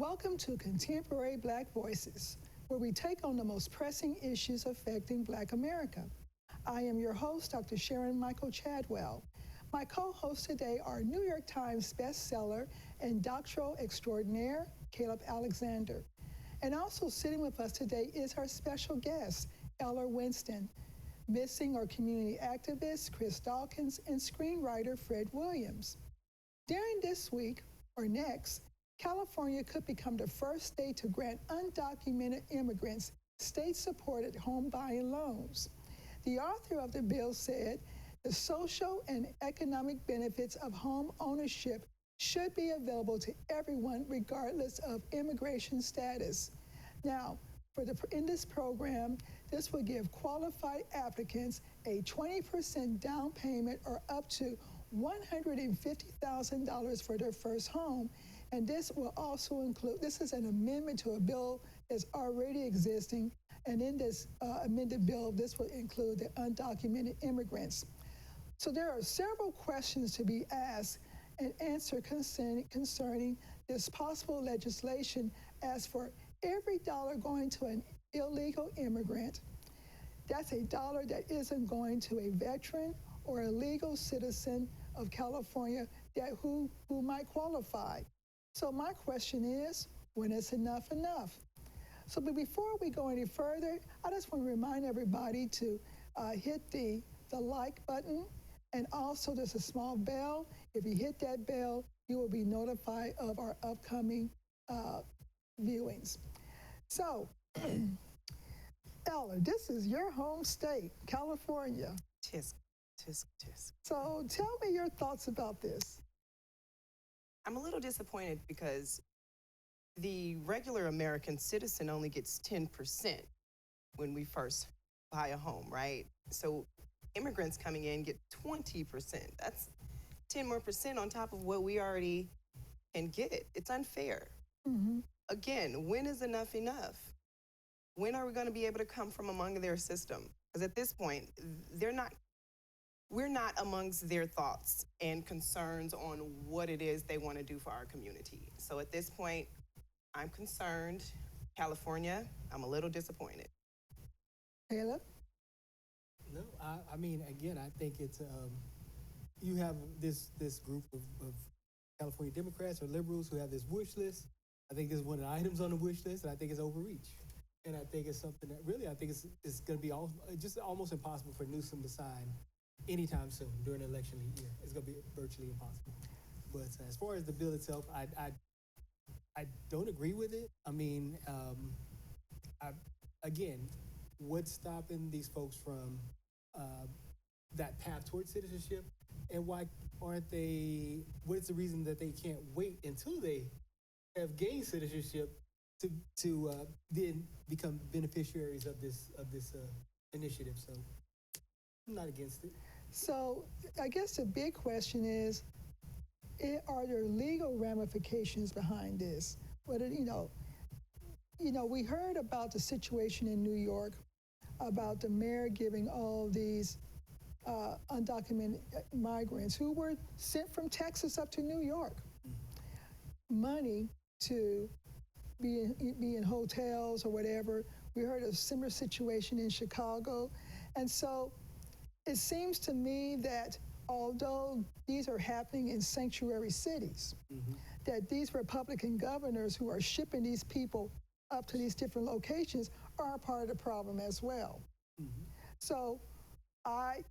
Welcome to Contemporary Black Voices, where we take on the most pressing issues affecting Black America. I am your host, Dr. Sharon Michael Chadwell. My co-hosts today are New York Times bestseller and doctoral extraordinaire, Caleb Alexander. And also sitting with us today is our special guest, Eller Winston, missing or community activist Chris Dawkins, and screenwriter Fred Williams. During this week, or next, California could become the first state to grant undocumented immigrants state-supported home buying loans. The author of the bill said the social and economic benefits of home ownership should be available to everyone regardless of immigration status. Now, in this program, this will give qualified applicants a 20% down payment or up to $150,000 for their first home. And this will also include, this is an amendment to a bill that's already existing. And in this amended bill, this will include the undocumented immigrants. So there are several questions to be asked and answered concerning this possible legislation. As for every dollar going to an illegal immigrant, that's a dollar that isn't going to a veteran or a legal citizen of California who might qualify. So my question is, when is enough enough? So but before we go any further, I just want to remind everybody to hit the like button, and also there's a small bell. If you hit that bell, you will be notified of our upcoming viewings. So, Eller, this is your home state, California. Tisk, tisk, tisk. So tell me your thoughts about this. I'm a little disappointed because the regular American citizen only gets 10% when we first buy a home, right? So immigrants coming in get 20%. That's 10 more percent on top of what we already can get. It's unfair. Mm-hmm. Again, when is enough enough? When are we going to be able to come from among their system? Because at this point, we're not amongst their thoughts and concerns on what it is they want to do for our community. So at this point, I'm concerned. California, I'm a little disappointed. Caleb? No, I mean, again, I think it's, you have this group of California Democrats or liberals who have this wish list. I think this is one of the items on the wish list, and I think it's overreach. And I think it's something that really, I think it's going to be just almost impossible for Newsom to sign anytime soon during the election year. It's going to be virtually impossible. But as far as the bill itself, I don't agree with it. I mean, again, what's stopping these folks from that path towards citizenship, and why aren't they? What's the reason that they can't wait until they have gained citizenship to then become beneficiaries of this initiative? So I'm not against it. So I guess the big question is, are there legal ramifications behind this? Whether, we heard about the situation in New York, about the mayor giving all these undocumented migrants who were sent from Texas up to New York money to be in hotels or whatever. We heard of a similar situation in Chicago. And so it seems to me that although these are happening in sanctuary cities, that these Republican governors who are shipping these people up to these different locations are a part of the problem as well. So I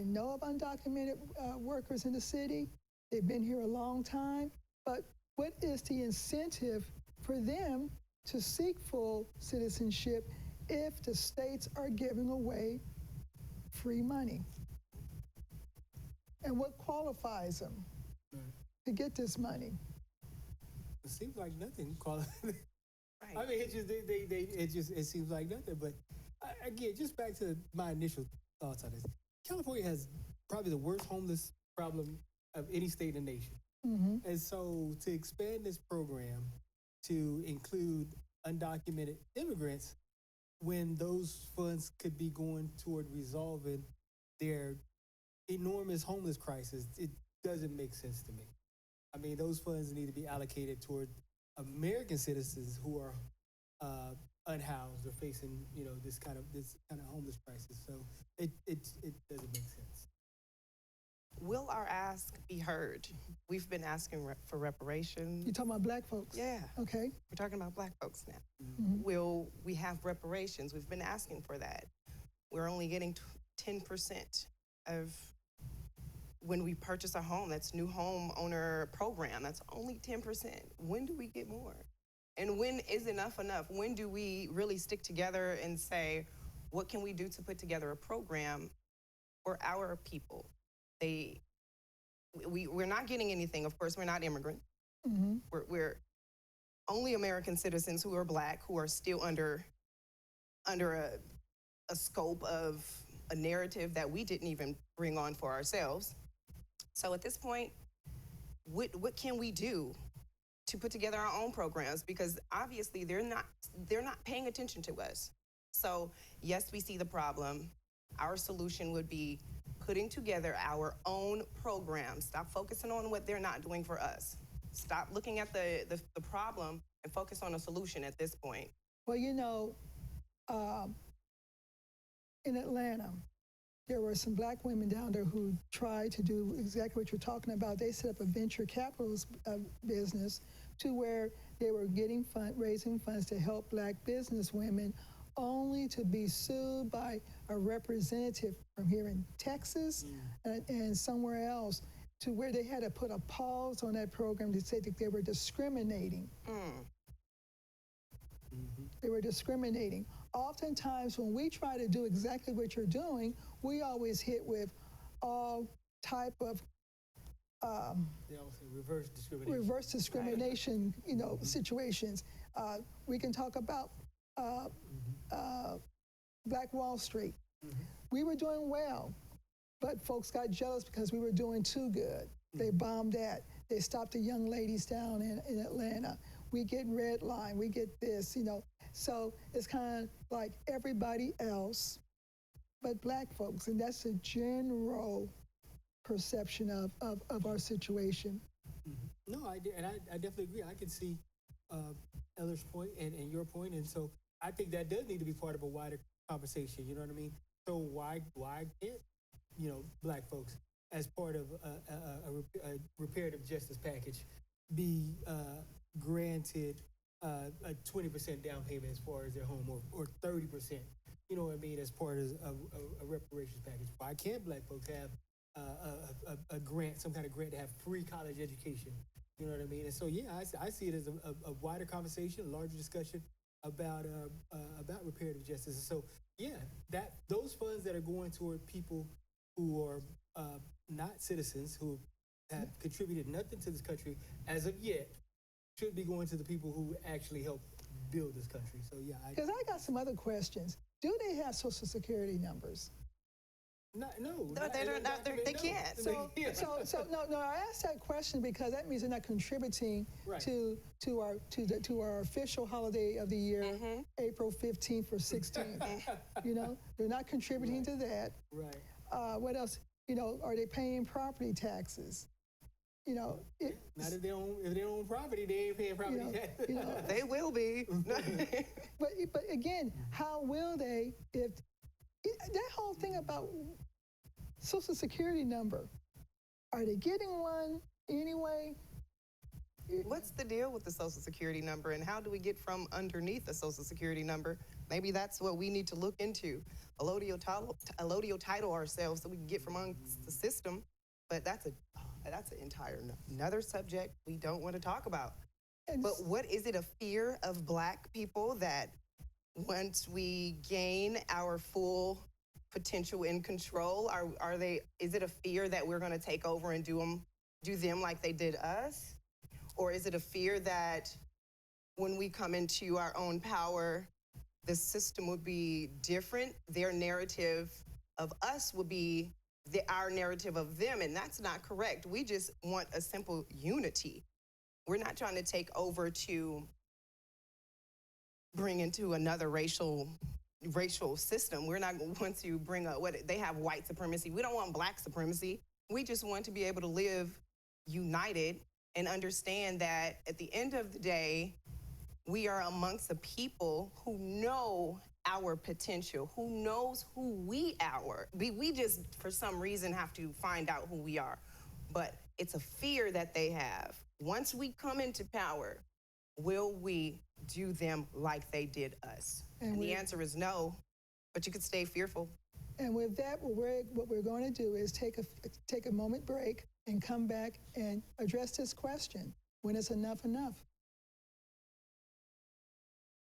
know of undocumented workers in the city. They've been here a long time, but what is the incentive for them to seek full citizenship if the states are giving away free money? And what qualifies them to get this money? It seems like nothing. Right. I mean, it seems like nothing. But again, just back to my initial thoughts on this. California has probably the worst homeless problem of any state in the nation. And so to expand this program to include undocumented immigrants, when those funds could be going toward resolving their enormous homeless crisis, it doesn't make sense to me. I mean, those funds need to be allocated toward American citizens who are unhoused or facing, this kind of homeless crisis. So it doesn't make sense. Will our ask be heard? We've been asking for reparations. You're talking about black folks? Yeah. Okay. We're talking about black folks now. Mm-hmm. Will we have reparations? We've been asking for that. We're only getting 10% of when we purchase a home. That's new homeowner program. That's only 10%. When do we get more? And when is enough? When do we really stick together and say, what can we do to put together a program for our people? We're not getting anything. Of course, we're not immigrants. Mm-hmm. We're only American citizens who are black, who are still under a scope of a narrative that we didn't even bring on for ourselves. So at this point, what can we do to put together our own programs? Because obviously they're not paying attention to us. So yes, we see the problem. Our solution would be putting together our own programs. Stop focusing on what they're not doing for us. Stop looking at the problem and focus on a solution at this point. Well, in Atlanta, there were some black women down there who tried to do exactly what you're talking about. They set up a venture capitalist business to where they were raising funds to help black business women, only to be sued by a representative from here in Texas and somewhere else, to where they had to put a pause on that program to say that they were discriminating. They were discriminating. Oftentimes, when we try to do exactly what you're doing, we always hit with all type of They always say reverse discrimination. situations. We can talk about Black Wall Street. We were doing well, but folks got jealous because we were doing too good. They bombed that. They stopped the young ladies down in Atlanta. We get red line, we get this, So it's kind of like everybody else, but black folks, and that's a general perception of our situation. No, I definitely agree. I can see Eller's point and your point, and so I think that does need to be part of a wider conversation. You know what I mean? So why can't black folks, as part of a reparative justice package, be granted a 20% down payment as far as their home, or 30%, as part of a reparations package? Why can't black folks have a grant, some kind of grant to have free college education? You know what I mean? And so, I see it as a wider conversation, a larger discussion about reparative justice. And so, those funds that are going toward people who are not citizens, who have contributed nothing to this country as of yet, should be going to the people who actually help build this country. So because I got some other questions. Do they have Social Security numbers? No, they can't. So no. I asked that question because that means they're not contributing to our official holiday of the year, April 15th or 16th. They're not contributing to that. Right. What else? Are they paying property taxes? Not if they own property, they ain't paying property taxes. They will be. but again, how will they if that whole thing about Social Security number? Are they getting one anyway? What's the deal with the Social Security number, and how do we get from underneath the Social Security number? Maybe that's what we need to look into. Allodial title ourselves so we can get from amongst the system. But that's an entire another subject we don't want to talk about. But what is it, a fear of black people that once we gain our full potential in control, is it a fear that we're going to take over and do them like they did us? Or is it a fear that when we come into our own power, the system would be different? Their narrative of us would be our narrative of them, and that's not correct. We just want a simple unity. We're not trying to take over to bring into another racial system. We're not going to bring they have white supremacy. We don't want black supremacy. We just want to be able to live united and understand that at the end of the day, we are amongst the people who know our potential, who knows who we are. We just, for some reason, have to find out who we are. But it's a fear that they have. Once we come into power, will we do them like they did us? And the answer is no, but you could stay fearful. And with that, what we're going to do is take a moment break and come back and address this question. When is enough enough?